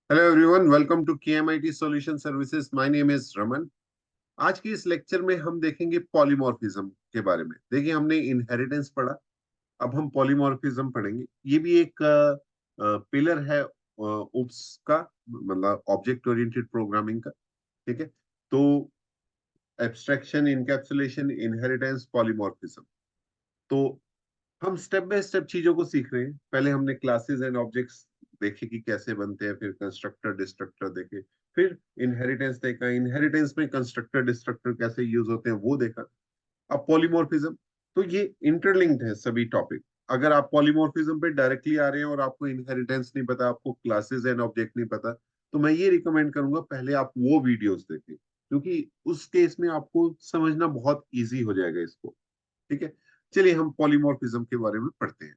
Hello everyone, welcome to KMIT solution services. My name is Raman. आज की इस lecture में हम देखेंगे पॉलीमॉर्फिज्म के बारे में। देखिए, हमने इनहेरिटेंस पढ़ा, अब हम पॉलीमॉर्फिज्म पढ़ेंगे। ये भी एक पिलर है ओप्स का, मतलब ऑब्जेक्ट ओरिएंटेड प्रोग्रामिंग का। ठीक है, तो एब्स्ट्रैक्शन, इनकैप्सुलेशन, इनहेरिटेंस, पॉलीमॉर्फिज्म। तो हम स्टेप बाय स्टेप चीजों को सीख रहे हैं। पहले हमने क्लासेस एंड ऑब्जेक्ट्स देखे कि कैसे बनते हैं, फिर कंस्ट्रक्टर डिस्ट्रक्टर देखे, फिर इनहेरिटेंस देखा, इनहेरिटेंस में कंस्ट्रक्टर डिस्ट्रक्टर कैसे यूज होते हैं वो देखा। अब पॉलीमॉर्फिज्म, तो ये इंटरलिंक्ड है सभी टॉपिक। अगर आप पॉलीमॉर्फिज्म पे डायरेक्टली आ रहे हैं और आपको इनहेरिटेंस नहीं पता, आपको क्लासेस एंड ऑब्जेक्ट नहीं पता, तो मैं ये रिकमेंड करूंगा पहले आप वो वीडियोस देखें, क्योंकि उस केस में आपको समझना बहुत इजी हो जाएगा इसको। ठीक है, चलिए हम पॉलीमॉर्फिज्म के बारे में पढ़ते हैं।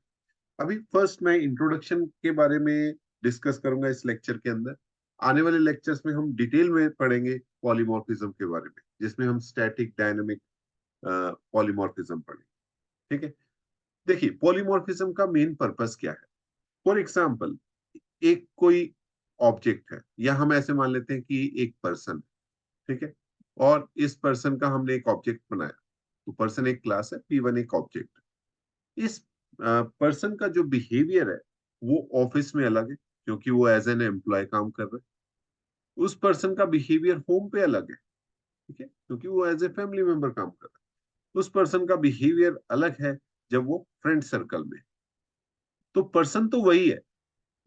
अभी फर्स्ट मैं इंट्रोडक्शन के बारे में डिस्कस करूंगा इस लेक्चर के अंदर। आने वाले लेक्चर्स में हम डिटेल में पढ़ेंगे पॉलीमॉर्फिज्म के बारे में, जिसमें हम स्टैटिक डायनेमिक पॉलीमॉर्फिज्म पढ़ेंगे। ठीक है, देखिए पॉलीमॉर्फिज्म का मेन पर्पस क्या है। फॉर एग्जाम्पल, एक कोई ऑब्जेक्ट है, या हम ऐसे मान लेते हैं कि एक पर्सन, ठीक है, और इस पर्सन का हमने एक ऑब्जेक्ट बनाया। तो पर्सन एक क्लास है, P1 एक ऑब्जेक्ट। इस पर्सन का जो बिहेवियर है वो ऑफिस में अलग है, क्योंकि वो एज एन एम्प्लॉय काम कर रहा है। उस पर्सन का बिहेवियर होम पे अलग है, ठीक है, क्योंकि वो एज ए फैमिली मेंबर काम कर रहा है। उस पर्सन का बिहेवियर अलग है जब वो फ्रेंड सर्कल में है। तो पर्सन तो वही है,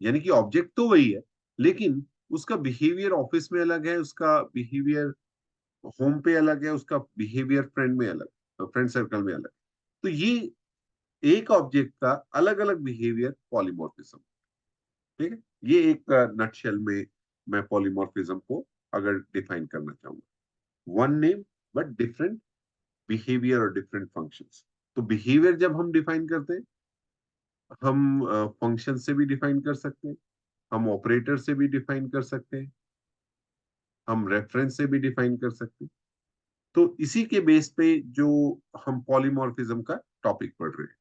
यानी कि ऑब्जेक्ट तो वही है, लेकिन उसका बिहेवियर ऑफिस में अलग है, उसका बिहेवियर होम पे अलग है, उसका बिहेवियर फ्रेंड में अलग, फ्रेंड सर्कल में अलग। तो ये एक ऑब्जेक्ट का अलग अलग बिहेवियर पॉलीमॉर्फिज्म। ठीक है, ये एक नटशेल में मैं पॉलीमॉर्फिज्म को अगर डिफाइन करना चाहूंगा, one name but different behaviour और डिफरेंट फंक्शंस। तो बिहेवियर जब हम डिफाइन करते हैं, हम फंक्शन से भी डिफाइन कर सकते हैं, हम ऑपरेटर से भी डिफाइन कर सकते हैं, हम रेफरेंस से भी डिफाइन कर सकते हैं। तो इसी के बेस पे जो हम पॉलीमॉर्फिज्म का टॉपिक पढ़ रहे हैं।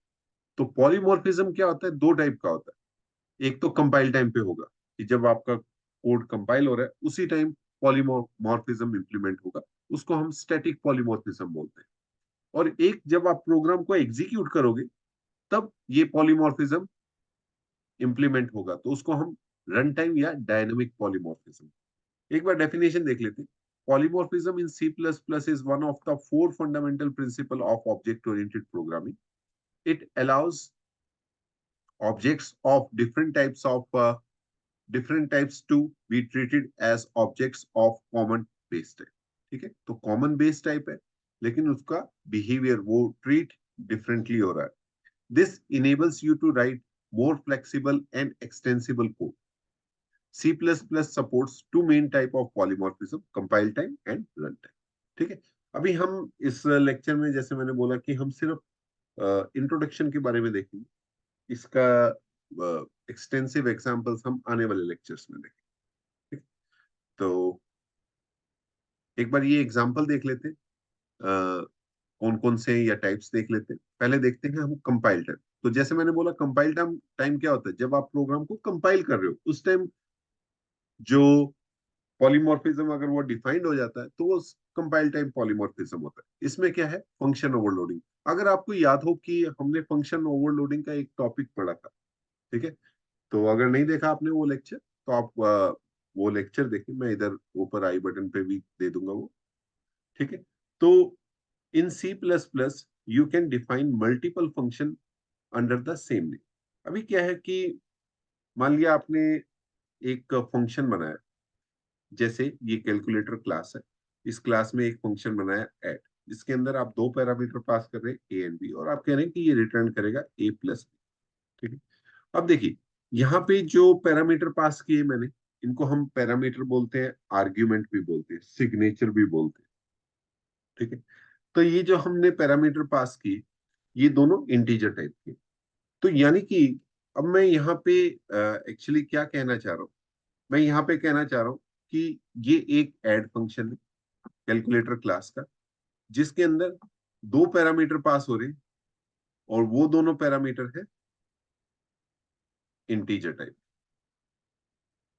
तो पॉलीमॉर्फिज्म क्या होता है, दो टाइप का होता है। एक तो कंपाइल टाइम पे होगा, कि जब आपका कोड कंपाइल हो रहा है उसी टाइम पॉलीमॉर्फिज्म इंप्लीमेंट होगा, उसको हम स्टैटिक पॉलीमॉर्फिज्म बोलते हैं। और एक जब आप प्रोग्राम को एग्जीक्यूट करोगे, तब ये पॉलीमॉर्फिज्म इंप्लीमेंट होगा, तो उसको हम रन टाइम या डायनेमिक पॉलीमॉर्फिज्म। एक बार डेफिनेशन देख लेते हैं। Polymorphism in C++ is one of the four fundamental principles of object-oriented programming. It allows objects of different types to be treated as objects of common base type। ठीक है, तो common base type है, लेकिन उसका behaviour वो treat differently हो रहा है। This enables you to write more flexible and extensible code। C++ supports two main type of polymorphism: compile time and run time। ठीक है, अभी हम इस लेक्चर में, जैसे मैंने बोला, कि हम सिर्फ इंट्रोडक्शन के बारे में देखेंगे। इसका एक्सटेंसिव एग्जांपल्स हम आने वाले लेक्चर्स में देखेंगे। ठीक? तो एक बार ये एग्जांपल देख लेते हैं, कौन कौन से या टाइप्स देख लेते हैं। पहले देखते हैं हम कंपाइल टाइम। तो जैसे मैंने बोला, कंपाइल टाइम टाइम क्या होता है, जब आप प्रोग्राम को कंपाइल कर रहे हो उस टाइम जो पॉलीमॉर्फिज्म अगर वो डिफाइंड हो जाता है, तो वो कंपाइल टाइम पॉलीमॉर्फिज्म होता है। इसमें क्या है, फंक्शन ओवरलोडिंग। अगर आपको याद हो कि हमने फंक्शन ओवरलोडिंग का एक टॉपिक पढ़ा था, ठीक है, तो अगर नहीं देखा आपने वो लेक्चर, तो आप वो लेक्चर देखिए, मैं इधर ऊपर आई बटन पे भी दे दूंगा वो। ठीक है, तो इन C++ you can define multiple function under the same name. अभी क्या है कि मान लिया आपने एक फंक्शन बनाया, जैसे ये कैलकुलेटर क्लास है, इस क्लास में एक फंक्शन बनाया ऐड, जिसके अंदर आप दो पैरामीटर पास कर रहे हैं, ए एंड बी, और आप कह रहे हैं कि ये रिटर्न करेगा A+B। ठीक है, अब देखिए, यहाँ पे जो पैरामीटर पास किए मैंने, इनको हम पैरामीटर बोलते हैं, आर्ग्यूमेंट भी बोलते हैं, सिग्नेचर भी बोलते हैं। ठीक है, तो ये जो हमने पैरामीटर पास किए, ये दोनों इंटीजर टाइप के। तो यानी कि अब मैं यहाँ पे एक्चुअली क्या कहना चाह रहा हूँ, मैं यहाँ पे कहना चाह रहा हूँ कि ये एक ऐड फंक्शन है कैलकुलेटर क्लास का, जिसके अंदर दो पैरामीटर पास हो रहे हैं, और वो दोनों पैरामीटर है इंटीजर टाइप।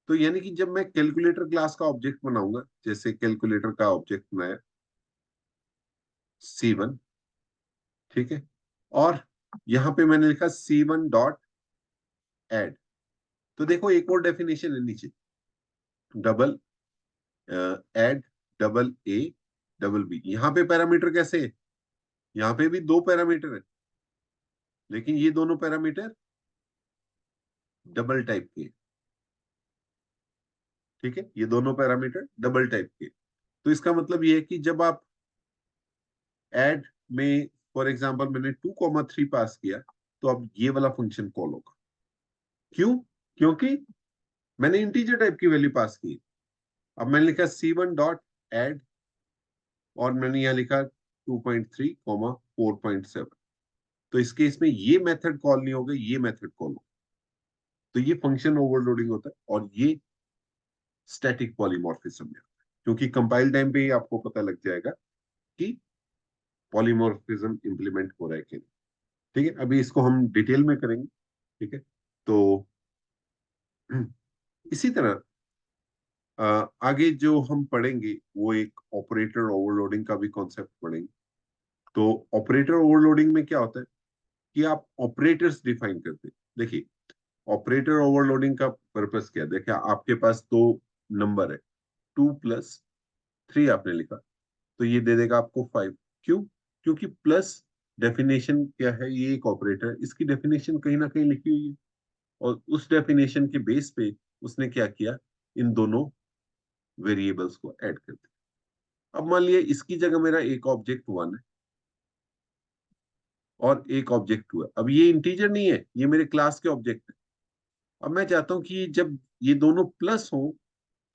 तो यानी कि जब मैं कैलकुलेटर क्लास का ऑब्जेक्ट बनाऊंगा, जैसे कैलकुलेटर का ऑब्जेक्ट बनाया C1, ठीक है, और यहां पे मैंने लिखा C1 डॉट एड। तो देखो एक और डेफिनेशन है नीचे, double add double a double b. यहाँ पे पैरामीटर कैसे है, यहाँ पे भी दो पैरामीटर है, लेकिन ये दोनों पैरामीटर डबल टाइप के, ठीक है, ये दोनों पैरामीटर डबल टाइप के। तो इसका मतलब ये है कि जब आप ऐड में फॉर एग्जांपल मैंने 2,3 पास किया, तो अब ये वाला फंक्शन कॉल होगा। क्यों? क्योंकि मैंने इंटीजर टाइप की वैल्यू पास की। अब मैंने लिखा C1 डॉट एड, और मैंने यहाँ लिखा 2.3 4.7। तो इस केस में ये मेथड कॉल नहीं होगा, ये मेथड कॉल होगा। तो ये फंक्शन ओवरलोडिंग होता है, और ये स्टैटिक पॉलीमॉर्फिज्म में आता है, क्योंकि कंपाइल टाइम पे ही आपको पता लग जाएगा कि पॉलीमॉर्फिज्म इंप्लीमेंट हो रहा है कि नहीं। ठीक है, अभी इसको हम डिटेल में करेंगे। ठीक है, तो इसी तरह आगे जो हम पढ़ेंगे वो एक ऑपरेटर ओवरलोडिंग का भी कॉन्सेप्ट पढ़ेंगे। तो ऑपरेटर ओवरलोडिंग में क्या होता है कि आप ऑपरेटर्स डिफाइन करते हैं। देखिए, ऑपरेटर ओवरलोडिंग का पर्पस क्या है? देखिए, आपके पास दो नंबर है, 2+3 आपने लिखा, तो ये दे देगा आपको 5। क्यों? क्योंकि प्लस डेफिनेशन क्या है, ये एक ऑपरेटर है, इसकी डेफिनेशन कहीं ना कहीं लिखी हुई है, और उस डेफिनेशन के बेस पे उसने क्या किया, इन दोनों वेरिएबल्स को ऐड कर दिया। अब मान लिया इसकी जगह मेरा एक ऑब्जेक्ट 1 है और एक ऑब्जेक्ट 2 है। अब ये इंटीजर नहीं है, ये मेरे क्लास के ऑब्जेक्ट है। अब मैं चाहता हूं कि जब ये दोनों प्लस हो,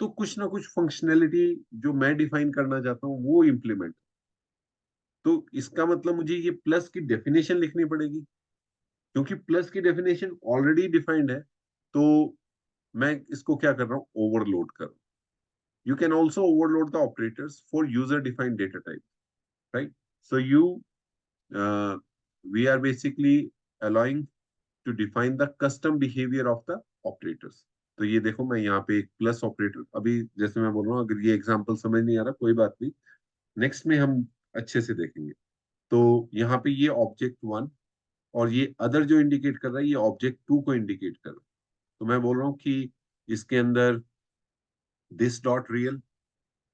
तो कुछ ना कुछ फंक्शनैलिटी जो मैं डिफाइन करना चाहता हूँ वो इम्प्लीमेंट। तो इसका मतलब मुझे ये प्लस की डेफिनेशन लिखनी पड़ेगी, क्योंकि प्लस की डेफिनेशन ऑलरेडी डिफाइंड है। तो मैं इसको क्या कर रहा हूँ, ओवरलोड कर रहा हूँ। You can also overload the operators for user defined data type, right? So you we are basically allowing to define the custom behaviour of the operators. तो ये देखो, मैं यहाँ पे एक प्लस ऑपरेटर, अभी जैसे मैं बोल रहा हूँ, अगर ये एग्जांपल समझ नहीं आ रहा कोई बात नहीं, नेक्स्ट में हम अच्छे से देखेंगे। तो यहाँ पे ये ऑब्जेक्ट 1, और ये अदर जो इंडिकेट कर रहा है, ये ऑब्जेक्ट 2 को इंडिकेट कर रहा है। तो मैं बोल रहा हूँ कि इसके अंदर this dot real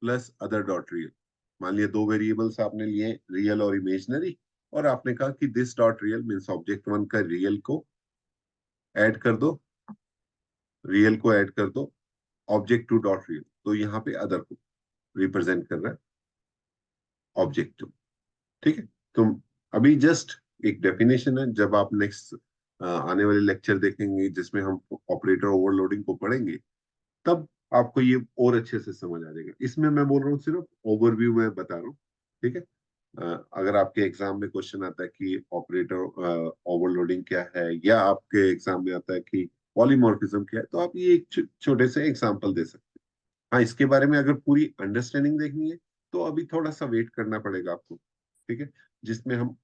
plus other dot real. मान लिया दो वेरिएबल्स आपने लिए, रियल और इमेजनरी, और आपने कहा कि this dot real means object 1 का रियल को ऐड कर दो, रियल को ऐड कर दो ऑब्जेक्ट 2 डॉट रियल। तो यहाँ पे अदर को रिप्रेजेंट कर रहा है ऑब्जेक्ट 2। ठीक है, तो अभी जस्ट एक डेफिनेशन है। जब आप नेक्स्ट आने वाले लेक्चर देखेंगे जिसमें हम ऑपरेटर ओवरलोडिंग को पढ़ेंगे, तब आपको ये और अच्छे से समझ आ जाएगा। इसमें मैं बोल रहा हूँ सिर्फ ओवरव्यू में बता रहा हूँ। ठीक है, अगर आपके एग्जाम में क्वेश्चन आता है कि ऑपरेटर ओवरलोडिंग क्या है, या आपके एग्जाम में आता है कि पॉलीमॉर्फिज्म क्या है, तो आप ये एक छोटे से एग्जाम्पल दे सकते हैं। हाँ, इसके बारे में अगर पूरी अंडरस्टैंडिंग देखनी है, तो अभी थोड़ा सा वेट करना पड़ेगा आपको। ठीक है, जिसमें हम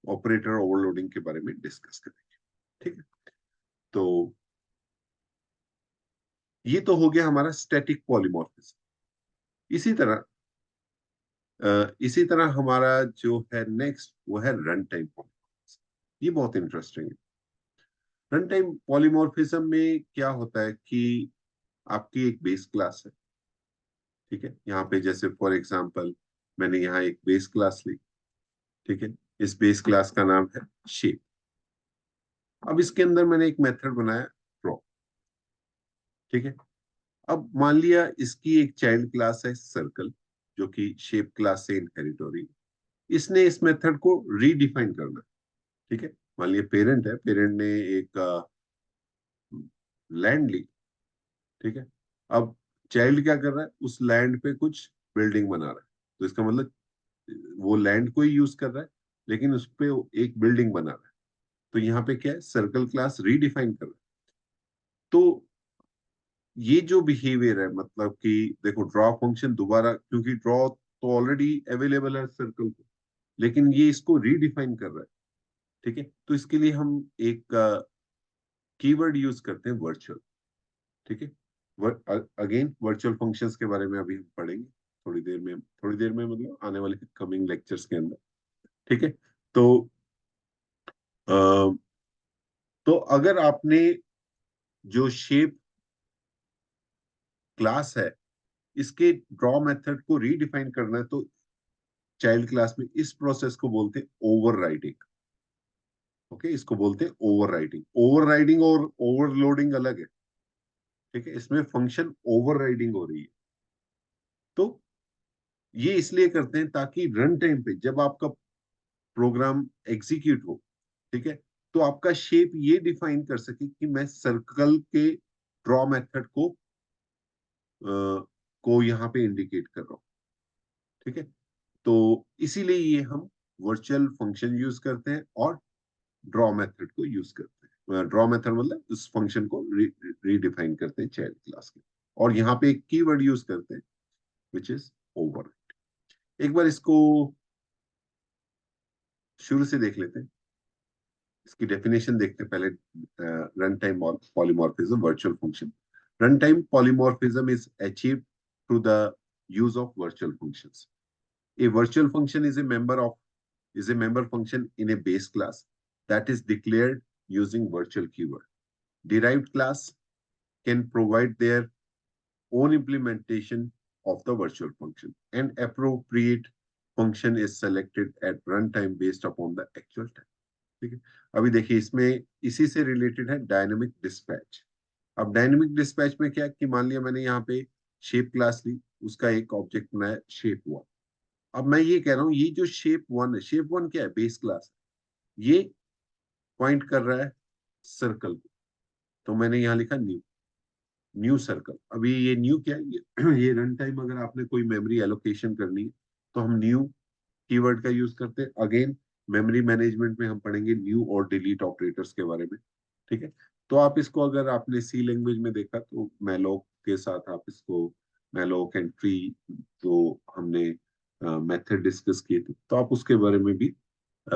ऑपरेटर ओवरलोडिंग के बारे में डिस्कस करेंगे। ठीक है, तो ये तो हो गया हमारा स्टैटिक पॉलीमॉर्फिज्म। इसी तरह इसी तरह हमारा जो है नेक्स्ट, वो है रन टाइम पॉलीमॉर्फिज्म। ये बहुत इंटरेस्टिंग है। रन टाइम पॉलीमॉर्फिज्म में क्या होता है कि आपकी एक बेस क्लास है। ठीक है, यहाँ पे जैसे फॉर एग्जांपल मैंने यहाँ एक बेस क्लास ली। ठीक है, इस बेस क्लास का नाम है शेप। अब इसके अंदर मैंने एक मेथड बनाया ड्रॉ। ठीक है, अब मान लिया इसकी एक चाइल्ड क्लास है सर्कल, जो कि शेप क्लास से इनहेरिट हो रही है। इसने इस मेथड को रीडिफाइन करना है। ठीक है, मान लिया पेरेंट है, पेरेंट ने एक लैंड ली। ठीक है, अब चाइल्ड क्या कर रहा है, उस लैंड पे कुछ बिल्डिंग बना रहा है। तो इसका मतलब वो लैंड को ही यूज कर रहा है, लेकिन उस पे एक बिल्डिंग बना रहा है। तो यहाँ पे क्या है, सर्कल क्लास रीडिफाइन कर रहा है। तो ये जो बिहेवियर है, मतलब कि देखो, ड्रॉ फंक्शन दोबारा, क्योंकि ड्रॉ तो ऑलरेडी अवेलेबल है सर्कल को, लेकिन ये इसको रीडिफाइन कर रहा है। ठीक है, तो इसके लिए हम एक कीवर्ड यूज करते हैं, वर्चुअल। ठीक है, अगेन वर्चुअल फंक्शंस के बारे में अभी हम पढ़ेंगे थोड़ी देर में मतलब आने वाले कमिंग लेक्चर्स के अंदर। ठीक है। तो अ, तो अगर आपने जो शेप क्लास है इसके ड्रॉ मेथड को रीडिफाइन करना है तो चाइल्ड क्लास में इस प्रोसेस को बोलते हैं ओवरराइडिंग। ओके, इसको बोलते हैं ओवरराइडिंग। ओवरराइडिंग और ओवरलोडिंग अलग है। ठीक है, इसमें फंक्शन ओवरराइडिंग हो रही है। तो ये इसलिए करते हैं ताकि रन टाइम पे जब आपका प्रोग्राम एग्जीक्यूट हो, ठीक है, तो आपका शेप ये डिफाइन कर सके कि मैं सर्कल के ड्रॉ मेथड को यहाँ पे इंडिकेट कर रहा हूँ। ठीक है, तो इसीलिए ये हम वर्चुअल फंक्शन यूज करते हैं और ड्रॉ मेथड को यूज करते हैं। ड्रॉ मेथड मतलब उस फंक्शन को रीडिफाइन करते हैं चाइल्ड क्लास के, और यहाँ पे एक कीवर्ड यूज करते हैं विच इज ओवर। एक बार इसको शुरू से देख लेते हैं, इसकी डेफिनेशन देखते हैं पहले। Run time polymorphism virtual function. Run time polymorphism is achieved through the use of virtual functions. A virtual function is a member function in a base class that is declared using virtual keyword. Derived class can provide their own implementation of the virtual function, and appropriate function is selected at runtime based upon the actual time. ठीक है, अभी देखिए इसमें इसी से related है dynamic dispatch. अब dynamic dispatch में क्या कि मान लिया मैंने यहाँ पे शेप क्लास ली, उसका एक ऑब्जेक्ट बनाया शेप वन। अब मैं ये कह रहा हूँ ये जो शेप वन है, शेप वन क्या है, बेस क्लास है, ये पॉइंट कर रहा है सर्कल को। तो मैंने यहाँ लिखा न्यू, न्यू सर्कल। अभी ये न्यू क्या है, ये रन टाइम अगर आपने कोई मेमोरी एलोकेशन करनी है तो हम न्यू कीवर्ड का यूज करते हैं। अगेन मेमोरी मैनेजमेंट में हम पढ़ेंगे न्यू और डिलीट ऑपरेटर्स के बारे में। ठीक है, तो आप इसको अगर आपने सी लैंग्वेज में देखा तो मैलोक के साथ आप इसको मैलोक एंड फ्री तो हमने मेथड डिस्कस किए थे, तो आप उसके बारे में भी अ,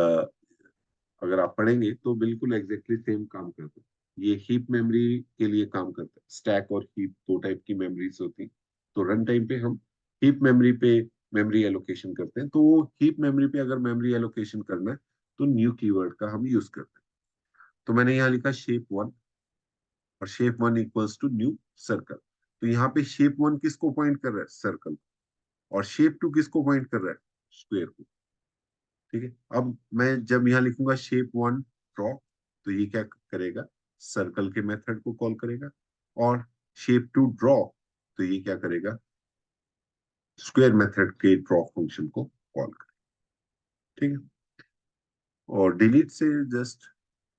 अगर आप पढ़ेंगे तो बिल्कुल एग्जैक्टली सेम काम करते हैं। ये हीप मेमोरी के लिए काम करता है। स्टैक और हीप दो टाइप की मेमोरीज होती हैं। तो रन टाइम पे हम हीप मेमोरी पे मेमोरी एलोकेशन करते हैं। तो वो हीप मेमोरी पे अगर मेमोरी एलोकेशन करना है तो न्यू कीवर्ड का हम यूज करते हैं। तो मैंने यहाँ लिखा शेप वन, और shape one equals to new circle. तो यहाँ पे शेप वन किसको पॉइंट कर रहा है, सर्कल। और शेप टू किसको पॉइंट कर रहा है, स्क्वायर को। ठीक है, अब मैं जब यहाँ लिखूंगा शेप वन ड्रॉ, तो ये क्या करेगा, सर्कल के मेथड को कॉल करेगा। और शेप टू ड्रॉ, तो ये क्या करेगा, स्क्वायर मेथड के ड्रॉ फंक्शन को कॉल करेगा। ठीक है, और डिलीट से जस्ट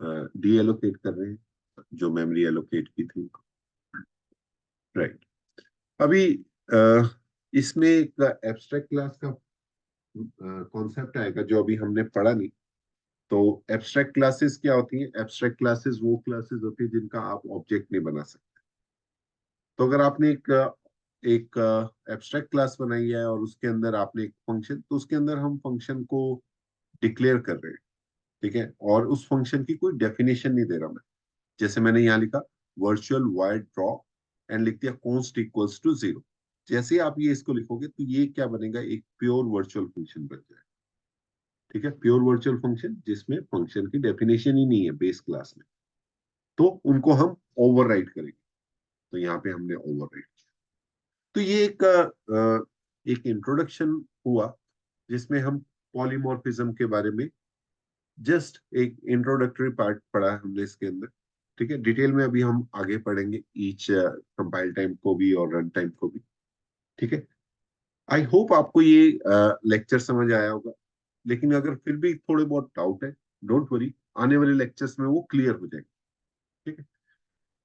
डी एलोकेट कर रहे हैं जो मेमोरी एलोकेट की थी। राइट, अभी इसमें एक एब्स्ट्रैक्ट क्लास का कॉन्सेप्ट आएगा जो अभी हमने पढ़ा नहीं। तो एब्स्ट्रैक्ट क्लासेस क्या होती हैं, एब्स्ट्रैक्ट क्लासेस वो क्लासेस होती है जिनका आप ऑब्जेक्ट नहीं बना सकते। तो अगर आपने एक एब्स्ट्रैक्ट क्लास बनाई है और उसके अंदर आपने एक फंक्शन, तो उसके अंदर हम फंक्शन को डिक्लेयर कर रहे हैं। ठीक है, और उस फंक्शन की कोई डेफिनेशन नहीं दे रहा मैं। जैसे मैंने यहाँ लिखा वर्चुअल वाइड ड्रॉ एंड लिख दिया कॉन्स्ट इक्वल्स टू 0। जैसे ही आप ये इसको लिखोगे तो ये क्या बनेगा, एक प्योर वर्चुअल फंक्शन बन जाएगा। ठीक है, प्योर वर्चुअल फंक्शन जिसमें फंक्शन की डेफिनेशन ही नहीं है बेस क्लास में, तो उनको हम ओवरराइड करेंगे। तो यहाँ पे हमने ओवरराइड किया। तो ये एक इंट्रोडक्शन हुआ जिसमें हम पॉलीमॉर्फिज्म के बारे में जस्ट एक इंट्रोडक्टरी पार्ट पढ़ा है हमने इसके अंदर। ठीक है, डिटेल में अभी हम आगे पढ़ेंगे ईच कंपाइल टाइम को भी और रन टाइम को भी। ठीक है, आई होप आपको ये लेक्चर समझ आया होगा। लेकिन अगर फिर भी थोड़े बहुत डाउट है, डोंट वरी, आने वाले लेक्चर्स में वो क्लियर हो जाएंगे। ठीक है,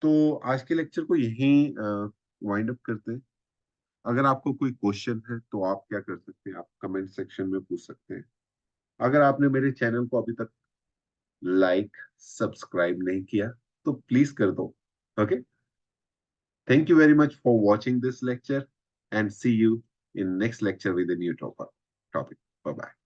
तो आज के लेक्चर को यहीं वाइंड अप करते हैं। अगर आपको कोई क्वेश्चन है तो आप क्या कर सकते हैं, आप कमेंट सेक्शन में पूछ सकते हैं। अगर आपने मेरे चैनल को अभी तक लाइक सब्सक्राइब नहीं किया तो प्लीज कर दो। Okay, thank you very much for watching this lecture and see you in next lecture with a new topic. Bye bye.